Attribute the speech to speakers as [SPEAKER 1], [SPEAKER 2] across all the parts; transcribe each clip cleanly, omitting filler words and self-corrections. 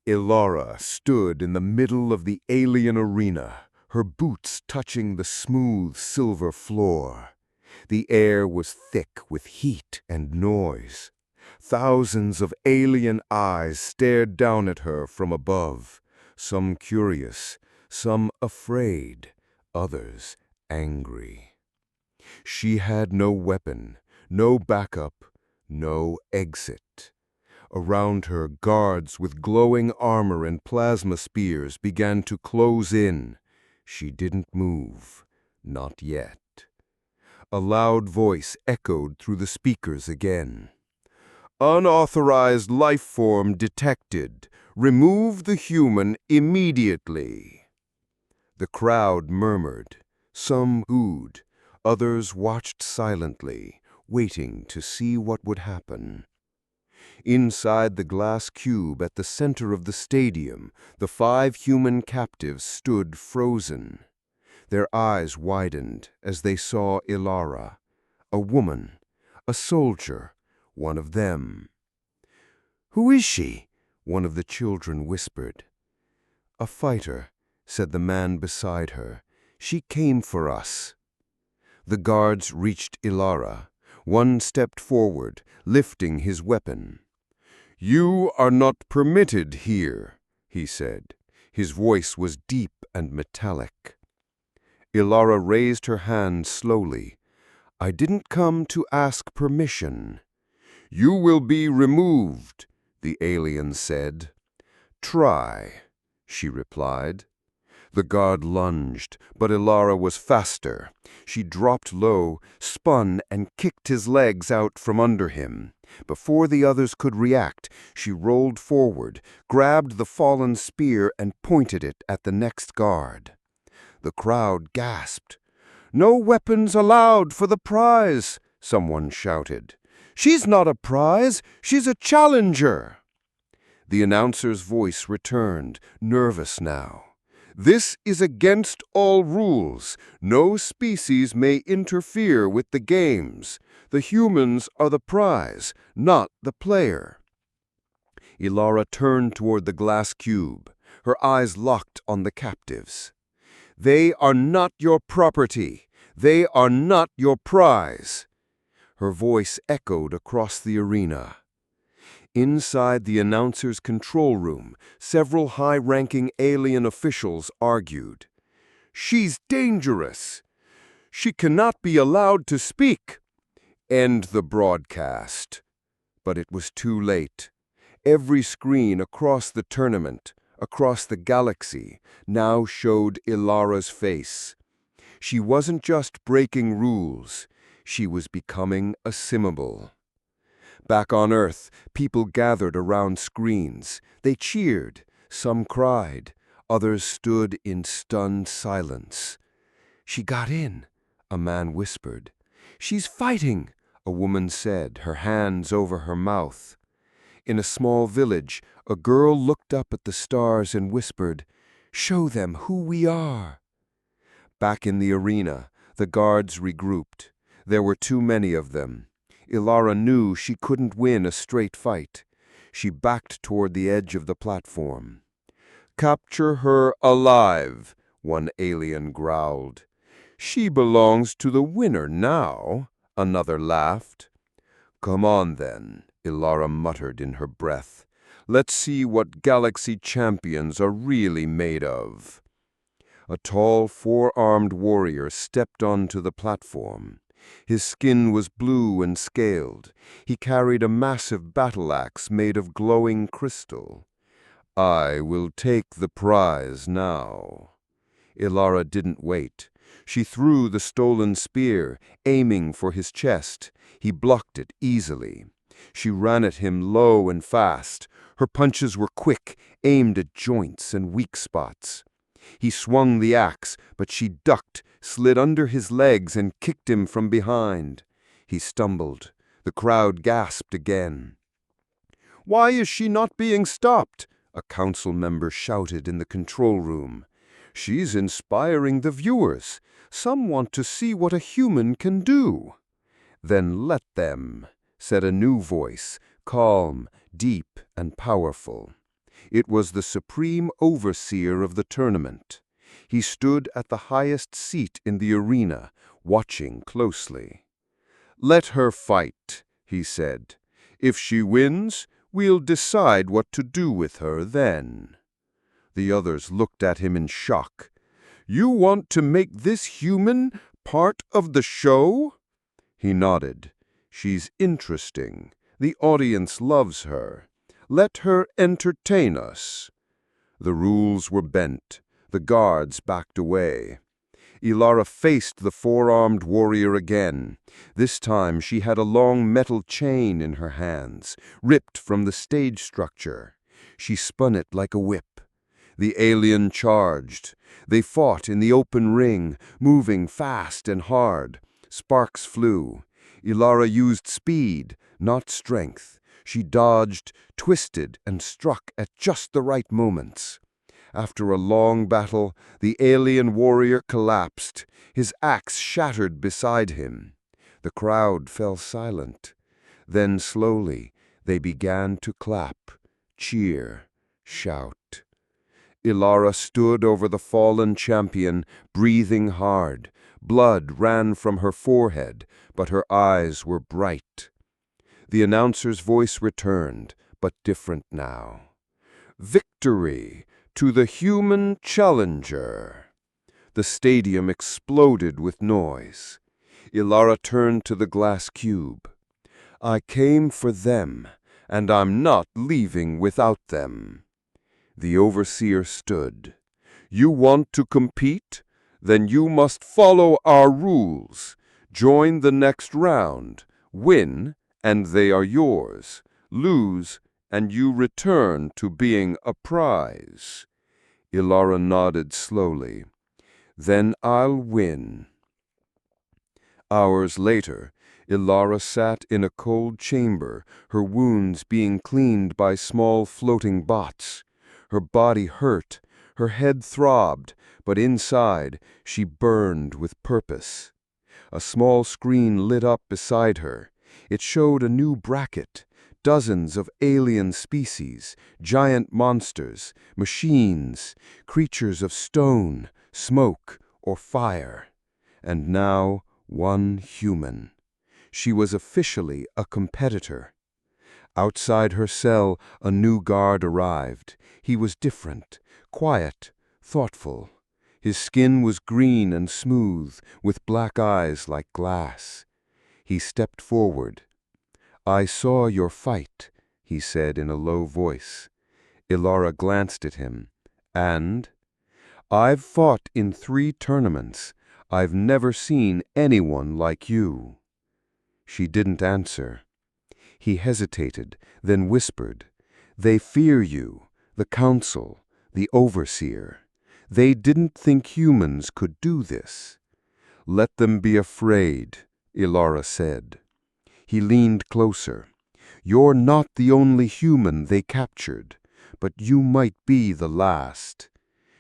[SPEAKER 1] Ilara stood in the middle of the alien arena, her boots touching the smooth silver floor. The air was thick with heat and noise. Thousands of alien eyes stared down at her from above, some curious, some afraid, others angry. She had no weapon, no backup, no exit. Around her, guards with glowing armor and plasma spears began to close in. She didn't move, not yet. A loud voice echoed through the speakers again. "Unauthorized life form detected. Remove the human immediately." The crowd murmured. Some oohed. Others watched silently, waiting to see what would happen. Inside the glass cube at the center of the stadium, the 5 human captives stood frozen. Their eyes widened as they saw Ilara, a woman, a soldier, one of them. "Who is she?" one of the children whispered. "A fighter," said the man beside her. "She came for us." The guards reached Ilara. One stepped forward, lifting his weapon. "You are not permitted here," he said. His voice was deep and metallic. Ilara raised her hand slowly. "I didn't come to ask permission." "You will be removed," the alien said. "Try," she replied. The guard lunged, but Ilara was faster. She dropped low, spun, and kicked his legs out from under him. Before the others could react, she rolled forward, grabbed the fallen spear, and pointed it at the next guard. The crowd gasped. "No weapons allowed for the prize," someone shouted. "She's not a prize, she's a challenger." The announcer's voice returned, nervous now. "This is against all rules. No species may interfere with the games. The humans are the prize, not the player." Ilara turned toward the glass cube, her eyes locked on the captives. "They are not your property. They are not your prize." Her voice echoed across the arena. Inside the announcer's control room, several high-ranking alien officials argued. "She's dangerous. She cannot be allowed to speak. End the broadcast." But it was too late. Every screen across the tournament, across the galaxy, now showed Ilara's face. She wasn't just breaking rules. She was becoming a symbol. Back on Earth, people gathered around screens. They cheered. Some cried. Others stood in stunned silence. "She got in," a man whispered. "She's fighting," a woman said, her hands over her mouth. In a small village, a girl looked up at the stars and whispered, "Show them who we are." Back in the arena, the guards regrouped. There were too many of them. Ilara knew she couldn't win a straight fight. She backed toward the edge of the platform. "Capture her alive," one alien growled. "She belongs to the winner now," another laughed. "Come on then," Ilara muttered in her breath. "Let's see what galaxy champions are really made of." A tall, 4-armed warrior stepped onto the platform. His skin was blue and scaled. He carried a massive battle axe made of glowing crystal. "I will take the prize now." Ilara didn't wait. She threw the stolen spear, aiming for his chest. He blocked it easily. She ran at him low and fast. Her punches were quick, aimed at joints and weak spots. He swung the axe, but she ducked, slid under his legs, and kicked him from behind. He stumbled. The crowd gasped again. "Why is she not being stopped?" a council member shouted in the control room. "She's inspiring the viewers. Some want to see what a human can do." "Then let them," said a new voice, calm, deep, and powerful. It was the supreme overseer of the tournament. He stood at the highest seat in the arena, watching closely. "Let her fight," he said. "If she wins, we'll decide what to do with her then." The others looked at him in shock. "You want to make this human part of the show?" He nodded. "She's interesting. The audience loves her. Let her entertain us." The rules were bent. The guards backed away. Ilara faced the four-armed warrior again. This time she had a long metal chain in her hands, ripped from the stage structure. She spun it like a whip. The alien charged. They fought in the open ring, moving fast and hard. Sparks flew. Ilara used speed, not strength. She dodged, twisted, and struck at just the right moments. After a long battle, the alien warrior collapsed, his axe shattered beside him. The crowd fell silent. Then slowly they began to clap, cheer, shout. Ilara stood over the fallen champion, breathing hard. Blood ran from her forehead, but her eyes were bright. The announcer's voice returned, but different now. "Victory to the human challenger." The stadium exploded with noise. Ilara turned to the glass cube. "I came for them, and I'm not leaving without them." The overseer stood. "You want to compete? Then you must follow our rules. Join the next round. Win, and they are yours. Lose, and you return to being a prize." Ilara nodded slowly. "Then I'll win." Hours later, Ilara sat in a cold chamber, her wounds being cleaned by small floating bots. Her body hurt, her head throbbed, but inside she burned with purpose. A small screen lit up beside her. It showed a new bracket. Dozens of alien species, giant monsters, machines, creatures of stone, smoke, or fire. And now one human. She was officially a competitor. Outside her cell, a new guard arrived. He was different, quiet, thoughtful. His skin was green and smooth, with black eyes like glass. He stepped forward. "I saw your fight," he said in a low voice. Ilara glanced at him. "And?" "I've fought in 3 tournaments. I've never seen anyone like you." She didn't answer. He hesitated, then whispered, "They fear you, the council, the overseer. They didn't think humans could do this." "Let them be afraid," Ilara said. He leaned closer. "You're not the only human they captured, but you might be the last."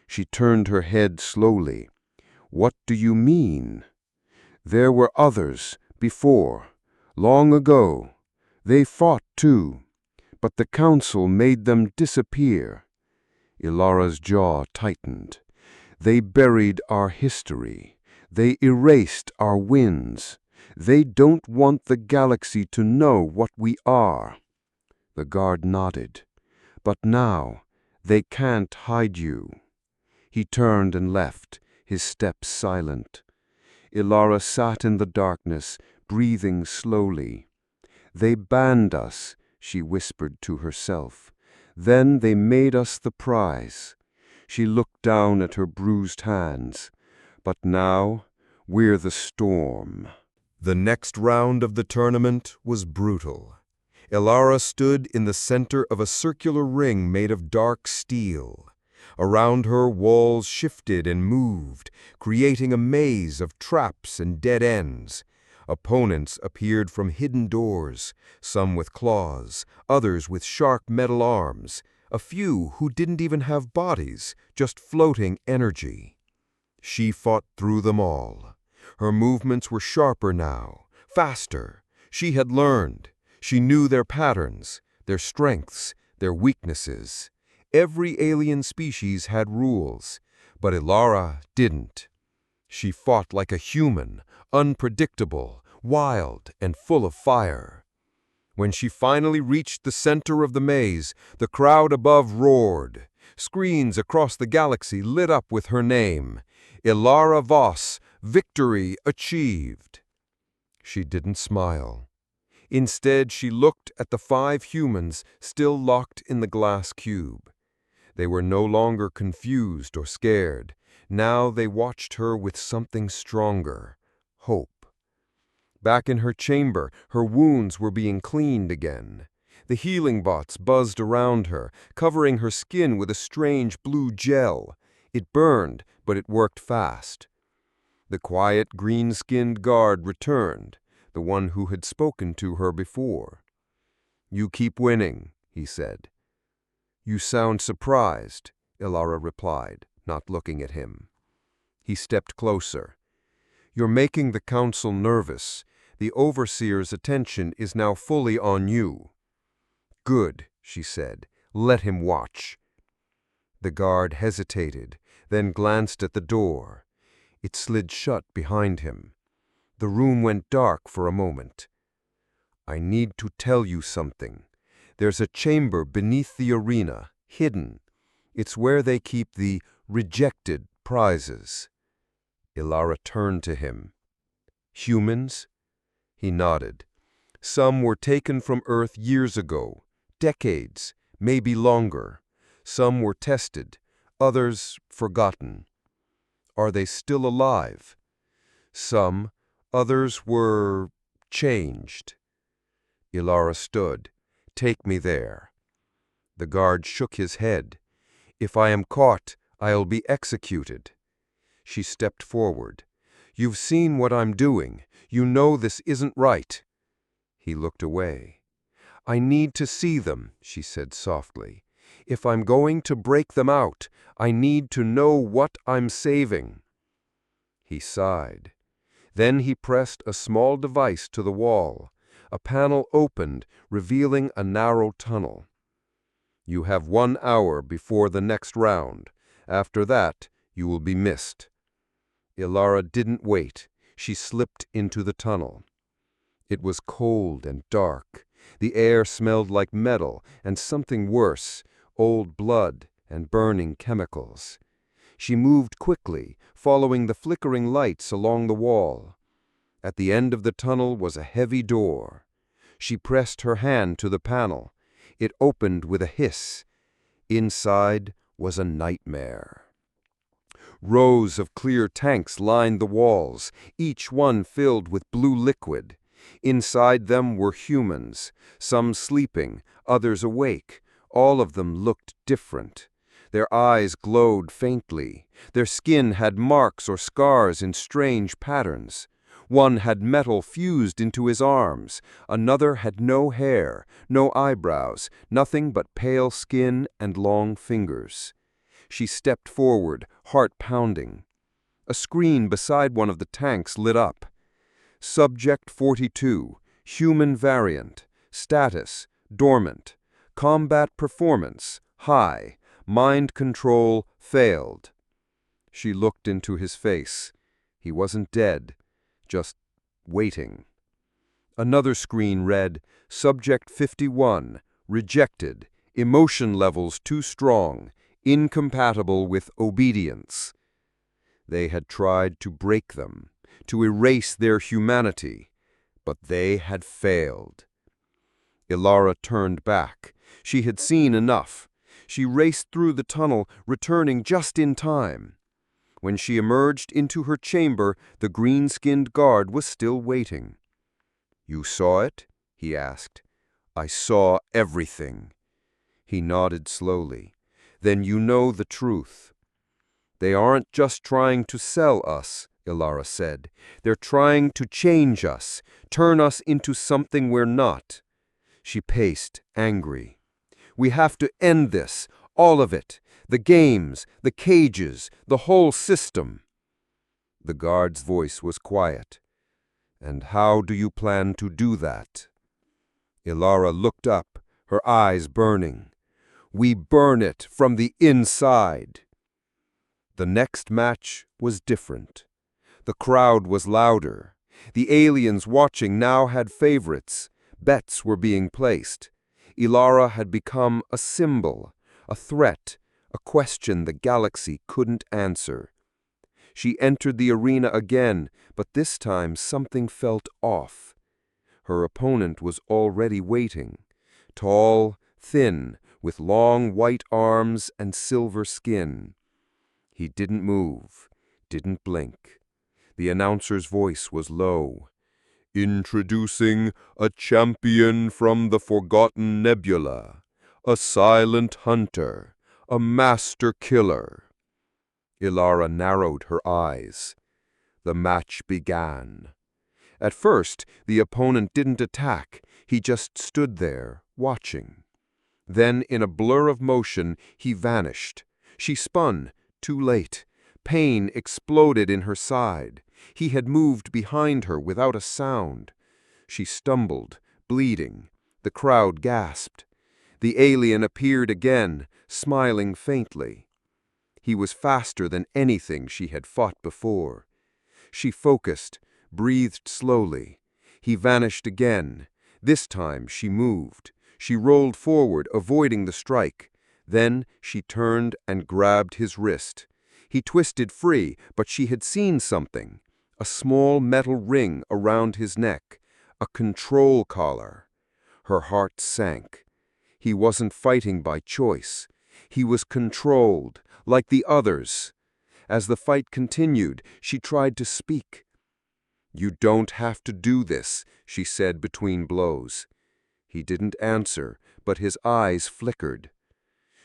[SPEAKER 1] She turned her head slowly. "What do you mean?" "There were others, before, long ago. They fought too, but the council made them disappear." Ilara's jaw tightened. "They buried our history. They erased our wins. They don't want the galaxy to know what we are." The guard nodded. "But now, they can't hide you." He turned and left, his steps silent. Ilara sat in the darkness, breathing slowly. "They banned us," she whispered to herself. "Then they made us the prize." She looked down at her bruised hands. "But now, we're the storm." The next round of the tournament was brutal. Ilara stood in the center of a circular ring made of dark steel. Around her, walls shifted and moved, creating a maze of traps and dead ends. Opponents appeared from hidden doors, some with claws, others with sharp metal arms, a few who didn't even have bodies, just floating energy. She fought through them all. Her movements were sharper now, faster. She had learned. She knew their patterns, their strengths, their weaknesses. Every alien species had rules, but Ilara didn't. She fought like a human, unpredictable, wild, and full of fire. When she finally reached the center of the maze, the crowd above roared. Screens across the galaxy lit up with her name. Ilara Voss, victory achieved. She didn't smile. Instead, she looked at the 5 humans still locked in the glass cube. They were no longer confused or scared. Now they watched her with something stronger, hope. Back in her chamber, her wounds were being cleaned again. The healing bots buzzed around her, covering her skin with a strange blue gel. It burned, but it worked fast. The quiet, green-skinned guard returned, the one who had spoken to her before. "You keep winning," he said. "You sound surprised," Ilara replied, not looking at him. He stepped closer. "You're making the council nervous. The overseer's attention is now fully on you." "Good," she said. "Let him watch." The guard hesitated, then glanced at the door. It slid shut behind him. The room went dark for a moment. "I need to tell you something. There's a chamber beneath the arena, hidden. It's where they keep the rejected prizes." Ilara turned to him. "Humans?" He nodded. "Some were taken from Earth years ago, decades, maybe longer. Some were tested, others forgotten. Are they still alive? Some, others were changed." Ilara stood. "Take me there." The guard shook his head. "If I am caught, I'll be executed." She stepped forward. "You've seen what I'm doing. You know this isn't right." He looked away. "I need to see them," she said softly. "If I'm going to break them out, I need to know what I'm saving." He sighed. Then he pressed a small device to the wall. A panel opened, revealing a narrow tunnel. "You have 1 hour before the next round. After that, you will be missed." Ilara didn't wait. She slipped into the tunnel. It was cold and dark. The air smelled like metal and something worse, old blood and burning chemicals. She moved quickly, following the flickering lights along the wall. At the end of the tunnel was a heavy door. She pressed her hand to the panel. It opened with a hiss. Inside was a nightmare. Rows of clear tanks lined the walls, each one filled with blue liquid. Inside them were humans, some sleeping, others awake. All of them looked different. Their eyes glowed faintly. Their skin had marks or scars in strange patterns. One had metal fused into his arms. Another had no hair, no eyebrows, nothing but pale skin and long fingers. She stepped forward, heart pounding. A screen beside one of the tanks lit up. Subject 42, human variant, status, dormant, combat performance, high, mind control, failed. She looked into his face. He wasn't dead, just waiting. Another screen read, Subject 51, rejected, emotion levels too strong, incompatible with obedience. They had tried to break them, to erase their humanity, but they had failed. Ilara turned back. She had seen enough. She raced through the tunnel, returning just in time. When she emerged into her chamber, the green-skinned guard was still waiting. "You saw it?" he asked. "I saw everything." He nodded slowly. "Then you know the truth." "They aren't just trying to sell us," Ilara said. "They're trying to change us, turn us into something we're not." She paced, angry. "We have to end this, all of it. The games, the cages, the whole system." The guard's voice was quiet. "And how do you plan to do that?" Ilara looked up, her eyes burning. We burn it from the inside." The next match was different. The crowd was louder. The aliens watching now had favorites. Bets were being placed. Ilara had become a symbol, a threat, a question the galaxy couldn't answer. She entered the arena again, but this time something felt off. Her opponent was already waiting. Tall, thin, with long white arms and silver skin. He didn't move, didn't blink. The announcer's voice was low. "Introducing a champion from the Forgotten Nebula, a silent hunter, a master killer." Ilara narrowed her eyes. The match began. At first, the opponent didn't attack. He just stood there, watching. Then, in a blur of motion, he vanished. She spun, too late. Pain exploded in her side. He had moved behind her without a sound. She stumbled, bleeding. The crowd gasped. The alien appeared again, smiling faintly. He was faster than anything she had fought before. She focused, breathed slowly. He vanished again. This time she moved. She rolled forward, avoiding the strike. Then she turned and grabbed his wrist. He twisted free, but she had seen something. A small metal ring around his neck. A control collar. Her heart sank. He wasn't fighting by choice. He was controlled, like the others. As the fight continued, she tried to speak. "You don't have to do this," she said between blows. He didn't answer, but his eyes flickered.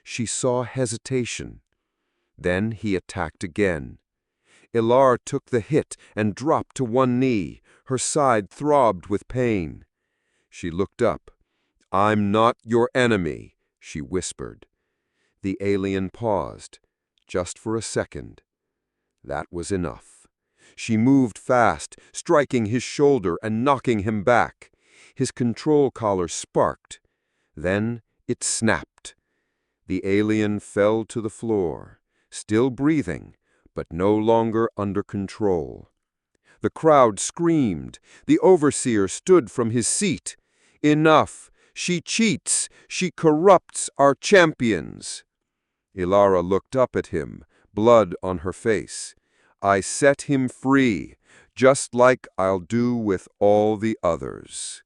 [SPEAKER 1] She saw hesitation. Then he attacked again. Ilar took the hit and dropped to one knee. Her side throbbed with pain. She looked up. "I'm not your enemy," she whispered. The alien paused, just for a second. That was enough. She moved fast, striking his shoulder and knocking him back. His control collar sparked. Then it snapped. The alien fell to the floor, still breathing, but no longer under control. The crowd screamed. The overseer stood from his seat. "Enough! She cheats! She corrupts our champions!" Ilara looked up at him, blood on her face. "I set him free, just like I'll do with all the others."